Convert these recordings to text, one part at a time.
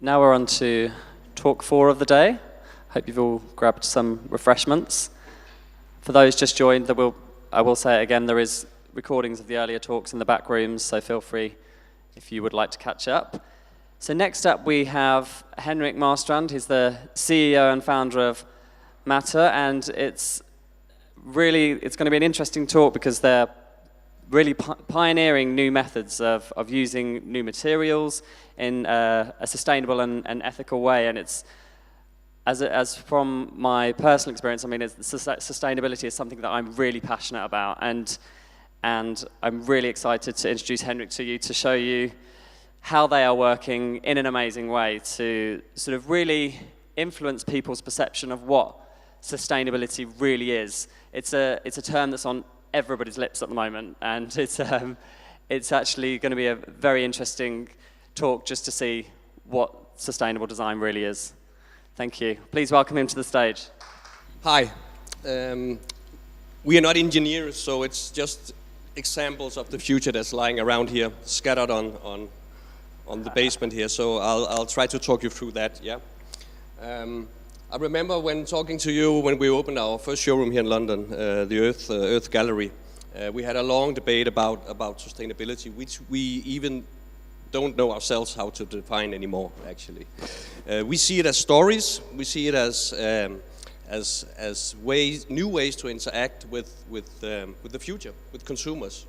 Now we're on to talk 4 of the day. Hope you've all grabbed some refreshments. For those just joined, I will say it again, there is recordings of the earlier talks in the back rooms, so feel free if you would like to catch up. So next up we have HENRIK MARSTRAND. He's the CEO and founder of Matter, and it's going to be an interesting talk because they're really pioneering new methods of using new materials in a sustainable and ethical way. And it's, as from my personal experience, I mean, sustainability is something that I'm really passionate about, and I'm really excited to introduce HENRIK to you to show you how they are working in an amazing way to sort of really influence people's perception of what sustainability really is. It's a term that's on everybody's lips at the moment, and it's actually going to be a very interesting talk just to see what sustainable design really is. Thank you. Please welcome him to the stage. Hi. We are not engineers, so it's just examples of the future that's lying around here, scattered on the basement here. So I'll try to talk you through that. Yeah. I remember when talking to you when we opened our first showroom here in London, the Earth Gallery. We had a long debate about sustainability, which we even don't know ourselves how to define anymore. Actually, we see it as stories. We see it as new ways to interact with the future, with consumers.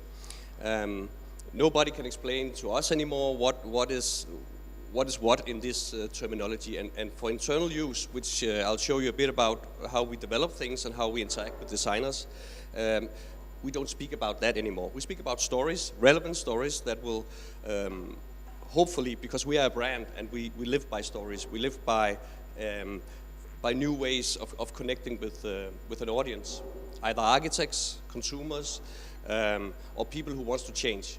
Nobody can explain to us anymore what is what in this terminology, and for internal use, which I'll show you a bit about how we develop things and how we interact with designers. We don't speak about that anymore. We speak about stories, relevant stories that will hopefully, because we are a brand and we live by stories, we live by new ways of connecting with an audience, either architects, consumers, or people who want to change.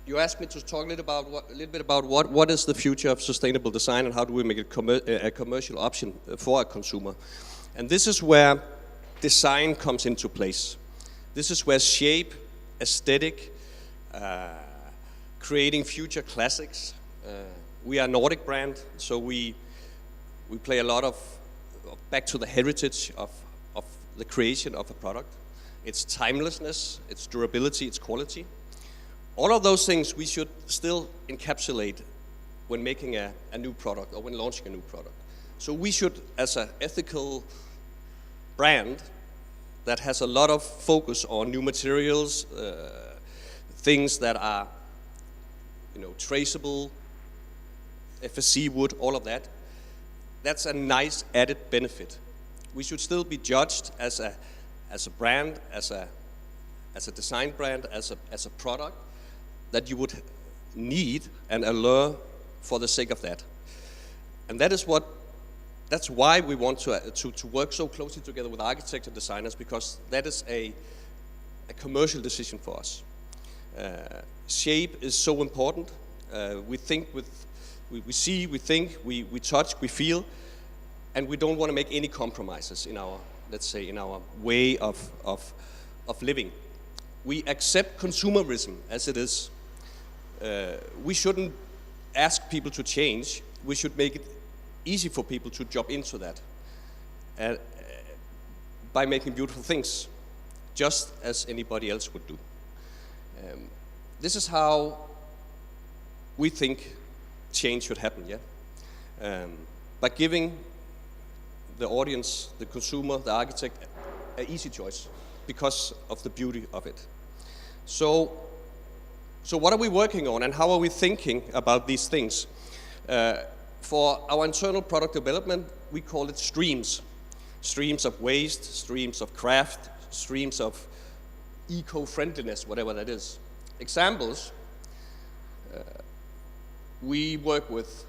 You asked me to talk a little bit about what is the future of sustainable design and how do we make it a commercial option for a consumer. And this is where design comes into place. This is where shape, aesthetic, creating future classics. We are a Nordic brand, so we play a lot of back to the heritage of the creation of a product. It's timelessness, it's durability, it's quality. All of those things we should still encapsulate when making a new product or when launching a new product. So we should, as an ethical brand that has a lot of focus on new materials, things that are, traceable, FSC wood, all of that, that's a nice added benefit. We should still be judged as a brand, as a design brand, as a product that you would need and allure for the sake of that. And that's why we want to work so closely together with architects and designers, because that is a commercial decision for us. Shape is so important. We think we see, we think, we touch, we feel, and we don't want to make any compromises in our, let's say, in our way of living. We accept consumerism as it is. We shouldn't ask people to change. We should make it easy for people to jump into that by making beautiful things, just as anybody else would do. This is how we think change should happen, yeah? By giving the audience, the consumer, the architect, an easy choice because of the beauty of it. So what are we working on and how are we thinking about these things? For our internal product development, we call it streams. Streams of waste, streams of craft, streams of eco-friendliness, whatever that is. Examples, we work with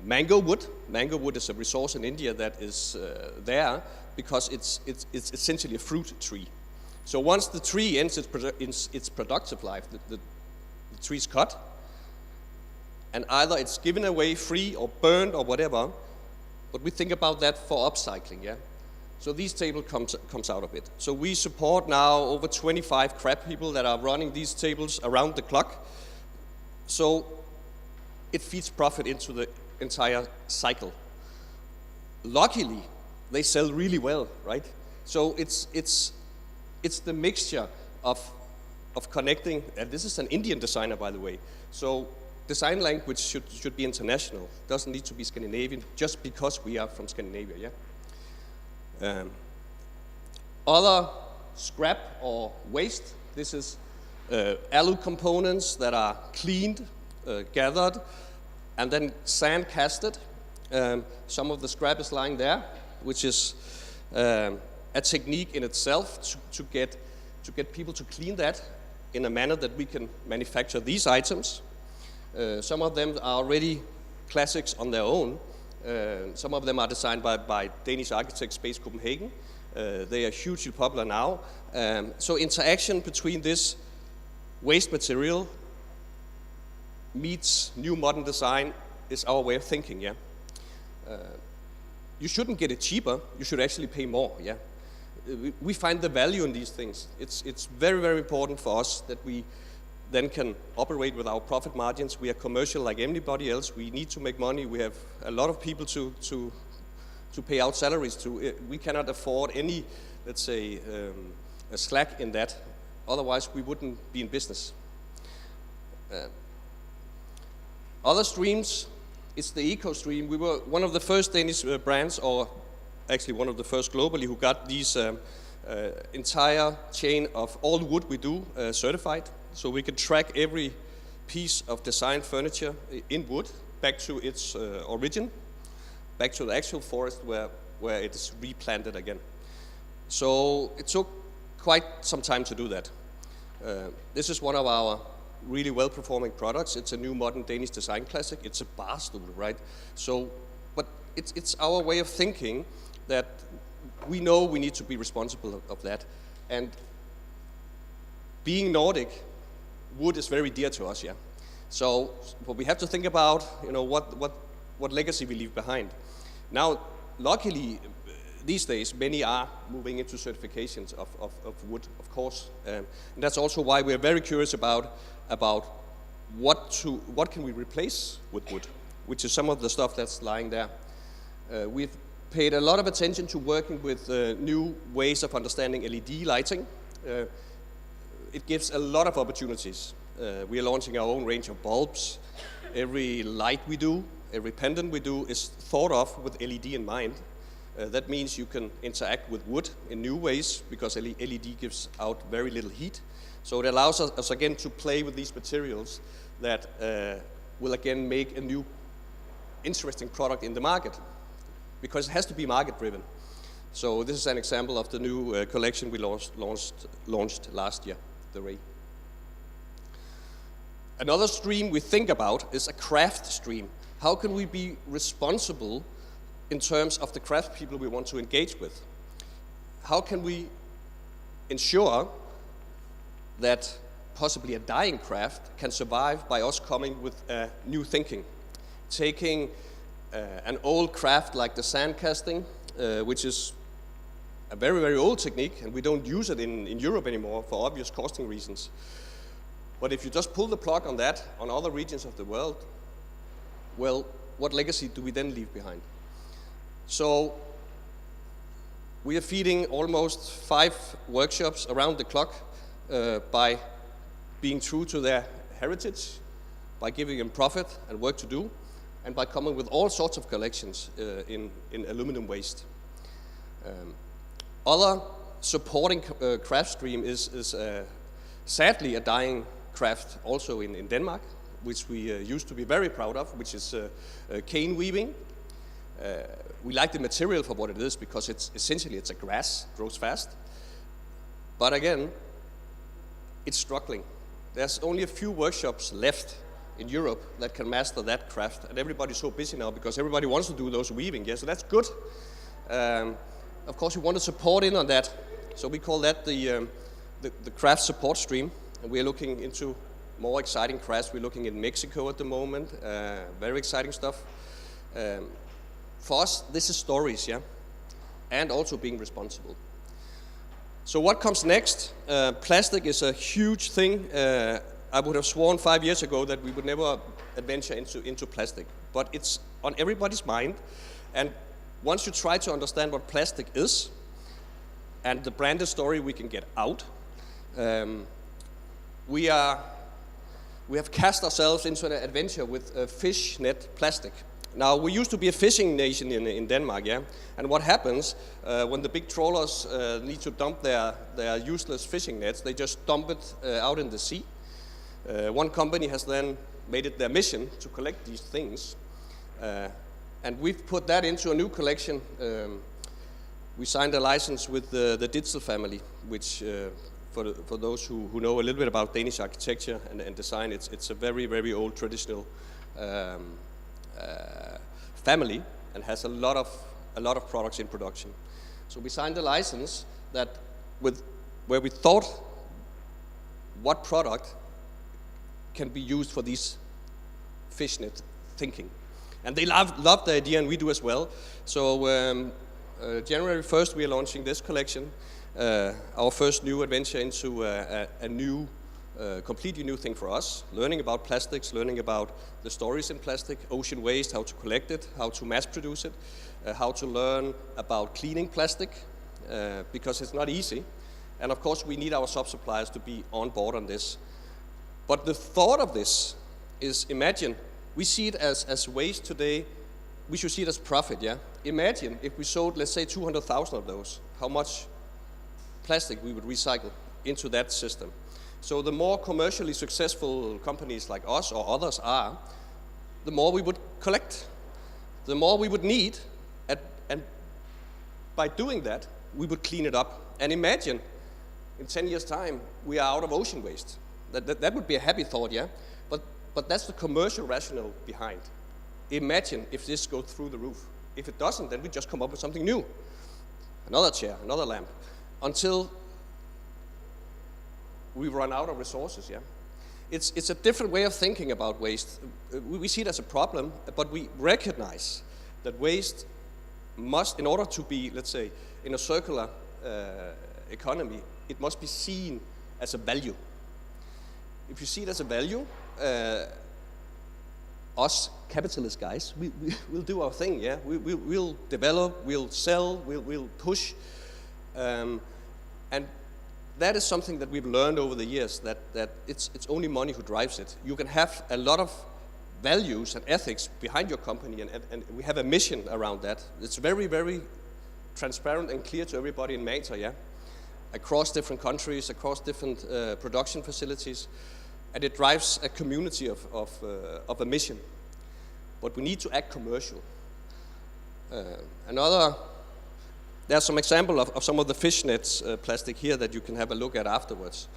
mango wood. Mango wood is a resource in India that is there because it's essentially a fruit tree. So once the tree ends its productive life, the tree's cut, and either it's given away free or burned or whatever, but we think about that for upcycling, yeah? So these table comes out of it. So we support now over 25 craft people that are running these tables around the clock. So it feeds profit into the entire cycle. Luckily, they sell really well, right? So it's the mixture of connecting, and this is an Indian designer, by the way. So design language should be international. Doesn't need to be Scandinavian just because we are from Scandinavia, yeah? Other scrap or waste, this is alu components that are cleaned, gathered, and then sand casted. Some of the scrap is lying there, which is a technique in itself to get people to clean that in a manner that we can manufacture these items. Some of them are already classics on their own. Some of them are designed by Danish architect Space Copenhagen. They are hugely popular now. So interaction between this waste material meets new modern design is our way of thinking, yeah? You shouldn't get it cheaper, you should actually pay more, yeah? We find the value in these things. It's very, very important for us that we then can operate with our profit margins. We are commercial like anybody else. We need to make money. We have a lot of people to pay out salaries to. We cannot afford any, let's say, a slack in that. Otherwise, we wouldn't be in business. Other streams, it's the eco stream. We were one of the first Danish brands, or actually one of the first globally, who got these entire chain of all the wood we do certified. So we can track every piece of designed furniture in wood back to its origin, back to the actual forest where it is replanted again. So it took quite some time to do that. This is one of our really well-performing products. It's a new modern Danish design classic. It's a bar stool, right? So, but it's our way of thinking that we know we need to be responsible of that. And being Nordic, wood is very dear to us, yeah. So, what we have to think about, you know, what legacy we leave behind. Now, luckily, these days, many are moving into certifications of wood, of course. And that's also why we're very curious about what can we replace with wood, which is some of the stuff that's lying there. We've paid a lot of attention to working with new ways of understanding LED lighting. It gives a lot of opportunities. We are launching our own range of bulbs. Every light we do, every pendant we do is thought of with LED in mind. That means you can interact with wood in new ways because LED gives out very little heat. So it allows us again to play with these materials that will again make a new interesting product in the market, because it has to be market driven. So this is an example of the new collection we launched last year, the Ray. Another stream we think about is a craft stream. How can we be responsible in terms of the craft people we want to engage with? How can we ensure that possibly a dying craft can survive by us coming with new thinking? Taking an old craft like the sand casting, which is a very, very old technique, and we don't use it in Europe anymore for obvious costing reasons. But if you just pull the plug on that, on other regions of the world, well, what legacy do we then leave behind? So we are feeding almost 5 workshops around the clock by being true to their heritage, by giving them profit and work to do, and by coming with all sorts of collections in aluminum waste. Other supporting craft stream is sadly a dying craft also in Denmark, which we used to be very proud of, which is cane weaving. We like the material for what it is because it's essentially a grass, grows fast. But again, it's struggling. There's only a few workshops left in Europe that can master that craft, and everybody's so busy now because everybody wants to do those weaving, yeah, so that's good. Of course, we want to support in on that, so we call that the craft support stream, and we're looking into more exciting crafts. We're looking in Mexico at the moment, very exciting stuff. For us, this is stories, yeah? and also being responsible. So what comes next? Plastic is a huge thing. I would have sworn 5 years ago that we would never adventure into plastic, but it's on everybody's mind. And once you try to understand what plastic is and the branded story we can get out, we have cast ourselves into an adventure with fish net plastic. Now, we used to be a fishing nation in Denmark, yeah? And what happens when the big trawlers need to dump their useless fishing nets, they just dump it out in the sea. One company has then made it their mission to collect these things. And we've put that into a new collection. We signed a license with the Digital family, which for those who know a little bit about Danish architecture and design, it's a very, very old traditional family and has a lot of products in production. So we signed a license where we thought what product can be used for these fishnet thinking. And they loved the idea, and we do as well. So January 1st, we are launching this collection, our first new adventure into a new, completely new thing for us. Learning about plastics, learning about the stories in plastic, ocean waste, how to collect it, how to mass produce it, how to learn about cleaning plastic, because it's not easy. And of course, we need our sub-suppliers to be on board on this. But the thought of this is, imagine, we see it as waste today, we should see it as profit, yeah? Imagine if we sold, let's say, 200,000 of those, how much plastic we would recycle into that system. So the more commercially successful companies like us or others are, the more we would collect, the more we would need, and by doing that, we would clean it up. And imagine, in 10 years' time, we are out of ocean waste. That would be a happy thought, yeah? But that's the commercial rationale behind. Imagine if this goes through the roof. If it doesn't, then we just come up with something new. Another chair, another lamp, until we run out of resources, yeah? It's a different way of thinking about waste. We see it as a problem, but we recognize that waste must, in order to be, let's say, in a circular economy, it must be seen as a value. If you see it as a value, us capitalist guys, we'll do our thing, yeah? We'll develop, we'll sell, we'll push. And that is something that we've learned over the years, that it's only money who drives it. You can have a lot of values and ethics behind your company, and we have a mission around that. It's very, very transparent and clear to everybody in Mater, yeah? Across different countries, across different production facilities. And it drives a community of a mission. But we need to act commercial. There are some examples of some of the fish nets plastic here that you can have a look at afterwards.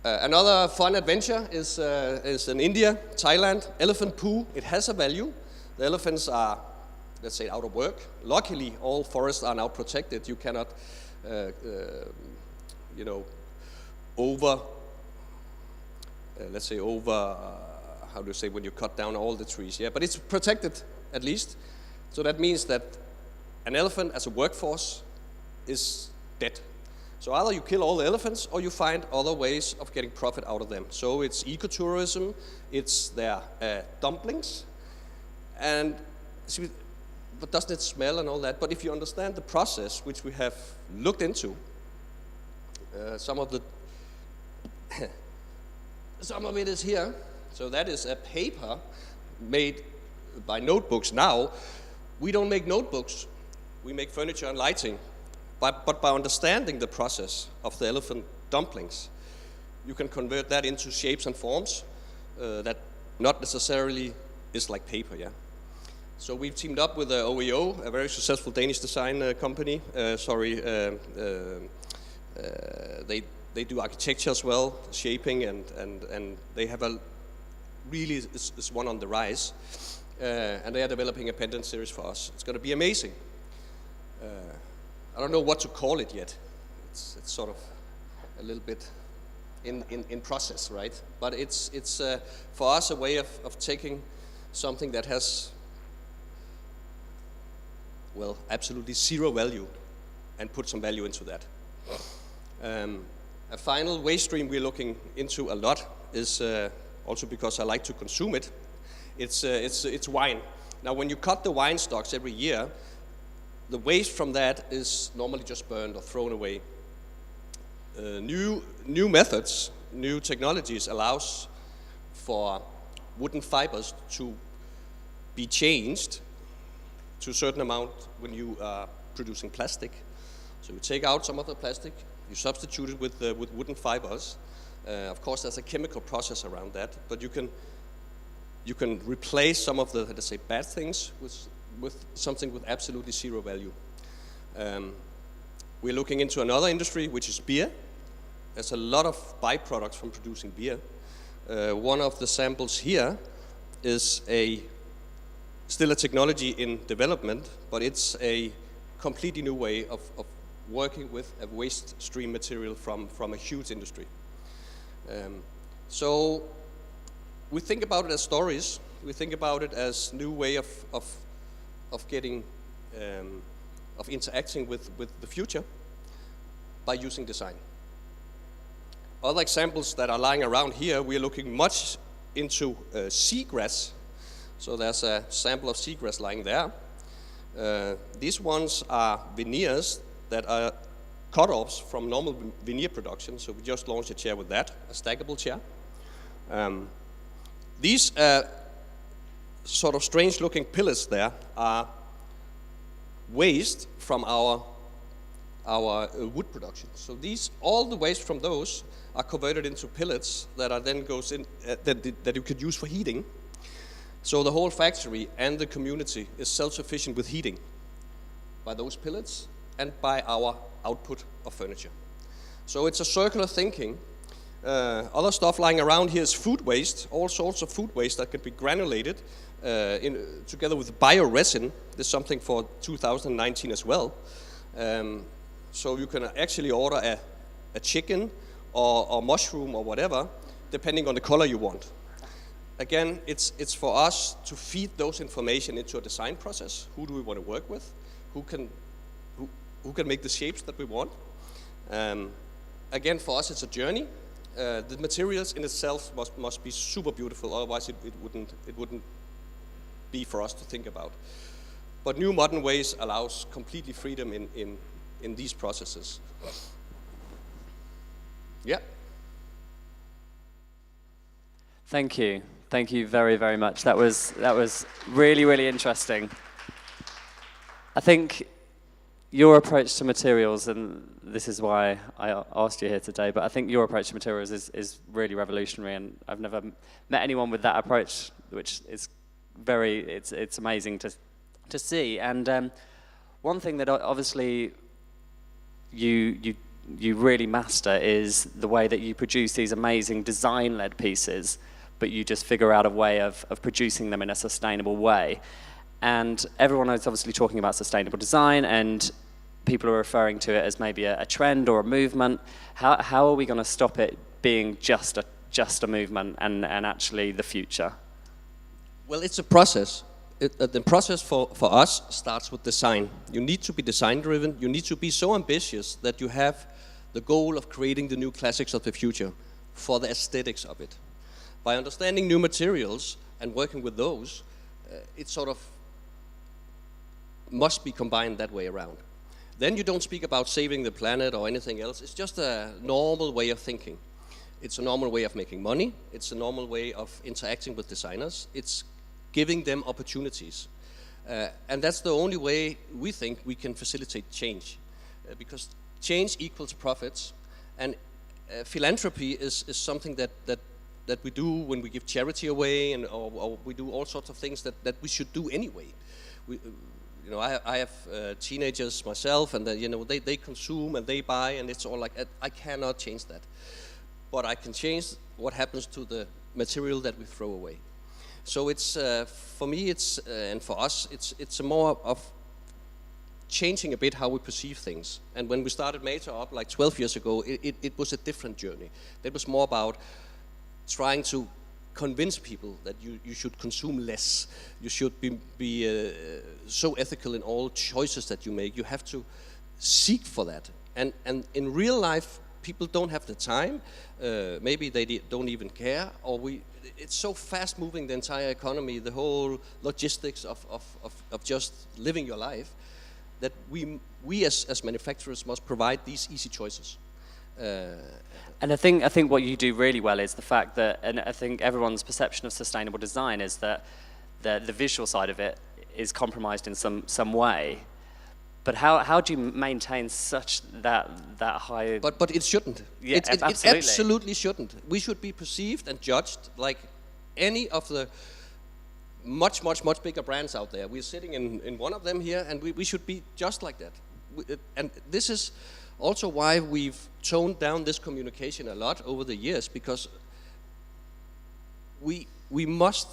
Another fun adventure is in India, Thailand, elephant poo. It has a value. The elephants are, let's say, out of work. Luckily, all forests are now protected. You cannot, how do you say, when you cut down all the trees, yeah? But it's protected, at least. So that means that an elephant as a workforce is dead. So either you kill all the elephants or you find other ways of getting profit out of them. So it's ecotourism, it's their dumplings, but doesn't it smell and all that? But if you understand the process, which we have looked into, some of it is here. So that is a paper made by notebooks. Now, we don't make notebooks. We make furniture and lighting. But by understanding the process of the elephant dumplings, you can convert that into shapes and forms that not necessarily is like paper, yeah? So we've teamed up with OEO, a very successful Danish design company. They do architecture as well, shaping, and they have is one on the rise. And they are developing a pendant series for us. It's going to be amazing. I don't know what to call it yet. It's sort of a little bit in process, right? But it's for us a way of taking something that has well, absolutely zero value and put some value into that. A final waste stream we're looking into a lot is also because I like to consume it. It's wine. Now, when you cut the wine stocks every year, the waste from that is normally just burned or thrown away. New methods, new technologies allows for wooden fibers to be changed to a certain amount when you are producing plastic. So you take out some of the plastic, you substitute it with wooden fibers. Of course, there's a chemical process around that, but you can replace some of the, let's say, bad things with something with absolutely zero value. We're looking into another industry, which is beer. There's a lot of byproducts from producing beer. One of the samples here is still a technology in development, but it's a completely new way of working with a waste stream material from a huge industry. So we think about it as stories. We think about it as new way of getting, of interacting with the future by using design. Other examples that are lying around here, we are looking much into seagrass. So there's a sample of seagrass lying there. These ones are veneers that are cut-offs from normal veneer production. So we just launched a chair with that, a stackable chair. These sort of strange-looking pillars there are waste from our wood production. So all the waste from those are converted into pellets that are then goes in that you could use for heating. So the whole factory and the community is self-sufficient with heating by those pellets and by our output of furniture. So it's a circular thinking. Other stuff lying around here is food waste, all sorts of food waste that can be granulated together with bioresin. This is something for 2019 as well. So you can actually order a chicken or mushroom or whatever, depending on the color you want. Again, it's for us to feed those information into a design process. Who do we want to work with? Who can make the shapes that we want? Again, for us, it's a journey. The materials in itself must be super beautiful, otherwise it wouldn't be for us to think about. But new modern ways allows completely freedom in these processes. Yeah. Thank you. Thank you very, very much. That was really, really interesting. I think your approach to materials, and this is why I asked you here today, but I think your approach to materials is really revolutionary, and I've never met anyone with that approach, which is it's amazing to see. And one thing that obviously you really master is the way that you produce these amazing design-led pieces, but you just figure out a way of producing them in a sustainable way. And everyone is obviously talking about sustainable design, and people are referring to it as maybe a trend or a movement. How are we going to stop it being just a movement and actually the future? Well, it's a process. The process for us starts with design. You need to be design-driven. You need to be so ambitious that you have the goal of creating the new classics of the future for the aesthetics of it. By understanding new materials and working with those, it sort of must be combined that way around. Then you don't speak about saving the planet or anything else. It's just a normal way of thinking. It's a normal way of making money. It's a normal way of interacting with designers. It's giving them opportunities. And that's the only way we think we can facilitate change. Because change equals profits. And philanthropy is something that we do when we give charity away, or we do all sorts of things that we should do anyway. I have teenagers myself, and they consume and they buy, and it's all like, I cannot change that. But I can change what happens to the material that we throw away. So it's, for me, and for us, it's more of changing a bit how we perceive things. And when we started Mater up like 12 years ago, it was a different journey. It was more about trying to convince people that you should consume less. You should be so ethical in all choices that you make. You have to seek for that. And in real life, people don't have the time. Maybe they don't even care. Or it's so fast moving, the entire economy, the whole logistics of just living your life, that we as manufacturers must provide these easy choices. And I think what you do really well is the fact that, and I think everyone's perception of sustainable design is that the visual side of it is compromised in some way. But how do you maintain such that high? But it shouldn't. Yeah, it absolutely shouldn't. We should be perceived and judged like any of the much bigger brands out there. We're sitting in one of them here, and we should be just like that. And this is also why we've toned down this communication a lot over the years, because we must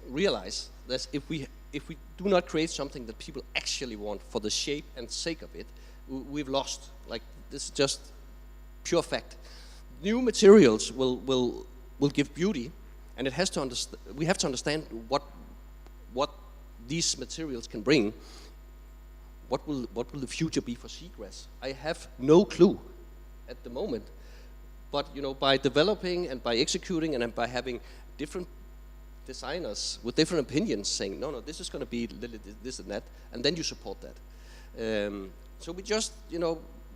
realize that if we do not create something that people actually want for the shape and sake of it, we've lost. Like, this is just pure fact. New materials will give beauty, and it has to we have to understand what these materials can bring. What will the future be for seagrass? I have no clue at the moment. But by developing and by executing and by having different designers with different opinions saying, no, this is going to be this and that, and then you support that. So we just,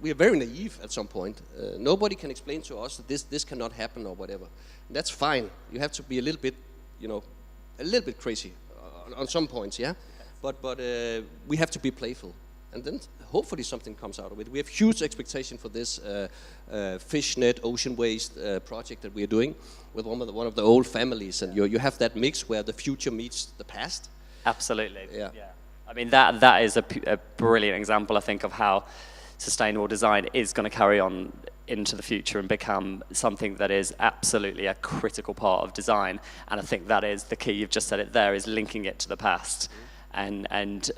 we are very naive at some point. Nobody can explain to us that this cannot happen or whatever. And that's fine. You have to be a little bit crazy on some points, yeah. But we have to be playful, and then hopefully something comes out of it. We have huge expectation for this fishnet ocean waste project that we are doing with one of the old families, and you have that mix where the future meets the past. Absolutely. Yeah. I mean, that is a brilliant example, I think, of how sustainable design is going to carry on into the future and become something that is absolutely a critical part of design. And I think that is the key. You've just said it there, is linking it to the past, and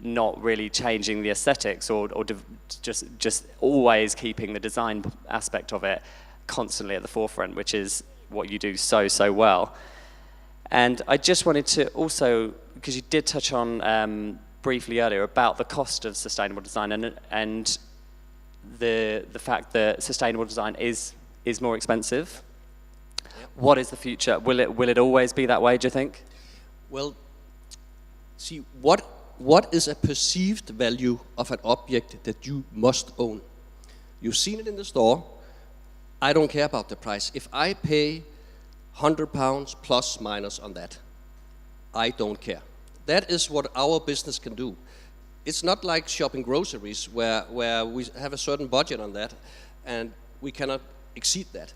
not really changing the aesthetics or just always keeping the design aspect of it constantly at the forefront, which is what you do so well. And I just wanted to also, because you did touch on briefly earlier about the cost of sustainable design and the fact that sustainable design is more expensive. Yep. What is the future? Will it always be that way, do you think? Well, see, what is a perceived value of an object that you must own? You've seen it in the store. I don't care about the price. If I pay £100 plus minus on that, I don't care. That is what our business can do. It's not like shopping groceries where we have a certain budget on that and we cannot exceed that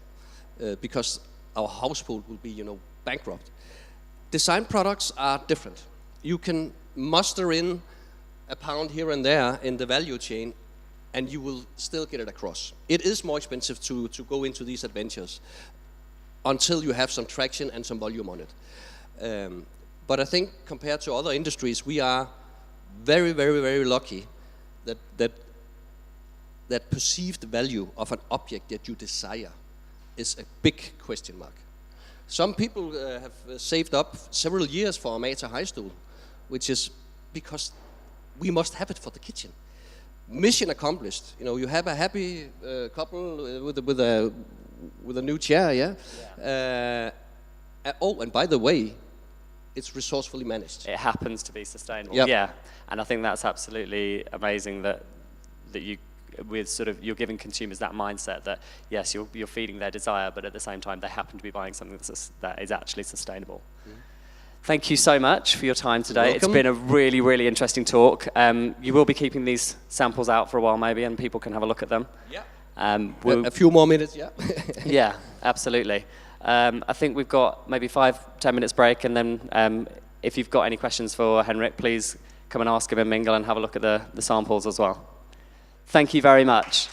because our household will be, bankrupt. Design products are different. You can muster in a pound here and there in the value chain, and you will still get it across. It is more expensive to go into these adventures until you have some traction and some volume on it. But I think compared to other industries, we are very, very, very lucky that perceived value of an object that you desire is a big question mark. Some people have saved up several years for a Mata high stool, which is because we must have it for the kitchen. Mission accomplished. You have a happy couple with a new chair, yeah? And by the way, it's resourcefully managed. It happens to be sustainable. Yep. Yeah, and I think that's absolutely amazing that you're giving consumers that mindset that yes, you're feeding their desire, but at the same time they happen to be buying something that is actually sustainable. Mm-hmm. Thank you so much for your time today. It's been a really, really interesting talk. You will be keeping these samples out for a while maybe, and people can have a look at them. Yeah. A few more minutes, yeah. Yeah, absolutely. I think we've got maybe 5-10 minutes break, and then if you've got any questions for HENRIK, please come and ask him and mingle and have a look at the samples as well. Thank you very much.